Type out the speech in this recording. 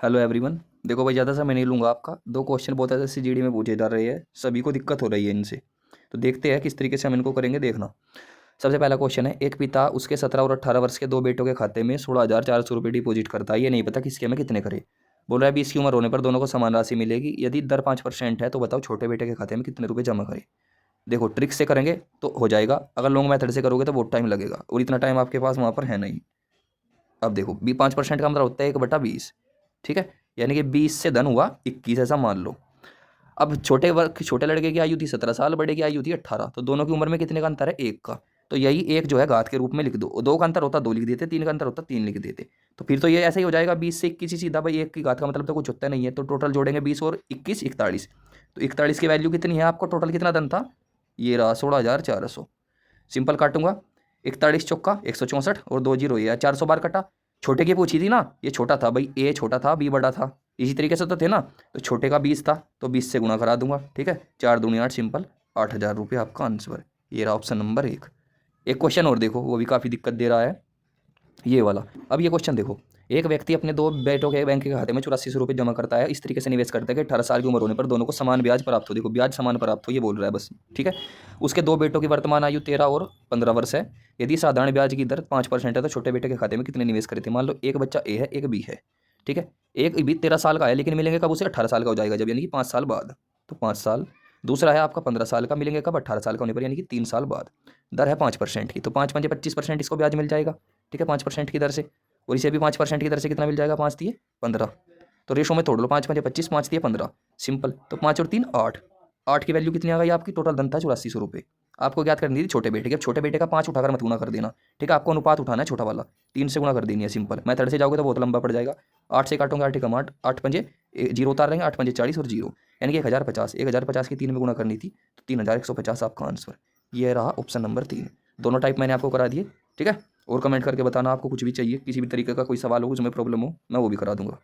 Hello everyone. देखो भाई, ज़्यादा समय नहीं लूँगा आपका। दो क्वेश्चन बहुत ऐसे सीजीडी में पूछे जा रहे हैं, सभी को दिक्कत हो रही है इनसे। तो देखते हैं किस तरीके से हम इनको करेंगे, देखना। सबसे पहला क्वेश्चन है, एक पिता उसके 17 और 18 वर्ष के दो बेटों के खाते में 16,400 रुपये डिपॉजिट करता है। ये नहीं पता किसके में कितने करे। बोल रहा है 20 की उम्र होने पर दोनों को समान राशि मिलेगी। यदि दर 5% है तो बताओ छोटे बेटे के खाते में कितने रुपये जमा करे। देखो, ट्रिक से करेंगे तो हो जाएगा, अगर लॉन्ग मेथड से करोगे तो बहुत टाइम लगेगा और इतना टाइम आपके पास वहाँ पर है नहीं। अब देखो, 5% का मतलब होता है 1/20। ठीक है, यानी कि 20 से धन हुआ 21, ऐसा मान लो। अब छोटे लड़के की आयु थी 17 साल, बड़े की आयु थी 18, तो दोनों की उम्र में कितने का अंतर है? एक का। तो यही एक जो है घात के रूप में लिख दो, और दो का अंतर होता 2 लिख देते, तीन का अंतर होता 3 लिख देते। तो फिर तो ये ऐसा ही हो जाएगा, 20 से 21 ही सीधा भाई, एक की घात का मतलब तो कुछ होता नहीं है। तो टोटल जोड़ेंगे 20 और 21, 41। तो 41 की वैल्यू कितनी है? आपको टोटल कितना धन था? ये रहा 16,400। सिंपल काटूंगा, 41 चौका 164 और 2 जीरो, ये 400 बार कटा। छोटे की पूछी थी ना, ये छोटा था भाई, ए छोटा था बी बड़ा था, इसी तरीके से तो थे ना। तो छोटे का 20 था तो 20 से गुणा करा दूंगा। ठीक है, 4 दूनी 8, सिंपल 8,000 रुपये आपका आंसर। ये रहा ऑप्शन नंबर 1। एक क्वेश्चन और देखो, वो भी काफ़ी दिक्कत दे रहा है, ये वाला। अब ये क्वेश्चन देखो, एक व्यक्ति अपने दो बेटों के बैंक के खाते में 8400 रुपये जमा करता है। इस तरीके से निवेश करता है कि 18 साल की उम्र होने पर दोनों को समान ब्याज प्राप्त हो। देखो, ब्याज समान प्राप्त हो, ये बोल रहा है बस। ठीक है, उसके दो बेटों की वर्तमान आयु 13 और 15 वर्ष है। यदि साधारण ब्याज की दर 5% है तो छोटे बेटे के खाते में कितने निवेश करे थे? मान लो एक बच्चा ए है, एक बी है। ठीक है, एक भी 13 साल का है, लेकिन मिलेंगे कब उसे? 18 साल का हो जाएगा जब, यानी कि 5 साल बाद। तो 5 साल। दूसरा है आपका 15 साल का, मिलेंगे कब? 18 साल का होने पर, यानी कि 3 साल बाद। दर है 5% की, तो 5×5 = 25% इसको ब्याज मिल जाएगा। ठीक है, 5% की दर से। और इसे भी 5% की दर से कितना मिल जाएगा? 5×3 = 15। तो रेशो में तोड़ लो, 5×5 = 25, 5×3 = 15। सिंपल। तो 5 और 3 8। 8 की वैल्यू कितनी आ गई आपकी? टोटल धन था 8400 रुपये। आपको ज्ञात करनी थी छोटे बेटे की। अब छोटे बेटे का 5 उठाकर मत गुणा कर देना। ठीक है, आपको अनुपात उठाना है छोटा वाला, 3 से गुणा कर देनी है। सिंपल मेथड से जाओगे तो बहुत लंबा पड़ जाएगा। 8 से काटोगे 8 कम 8, 8 पंजे जीरो उतार देंगे, 8 पंजे 40 और जीरो, यानी कि 1050। 1050 की 3 में गुणा करनी थी, तो 3150 आपका आंसर। ये रहा ऑप्शन नंबर 3। दोनों टाइप मैंने आपको करा दिए। ठीक है, और कमेंट करके बताना आपको कुछ भी चाहिए, किसी भी तरीके का कोई सवाल हो, उसमें प्रॉब्लम हो, मैं वो भी करा दूंगा।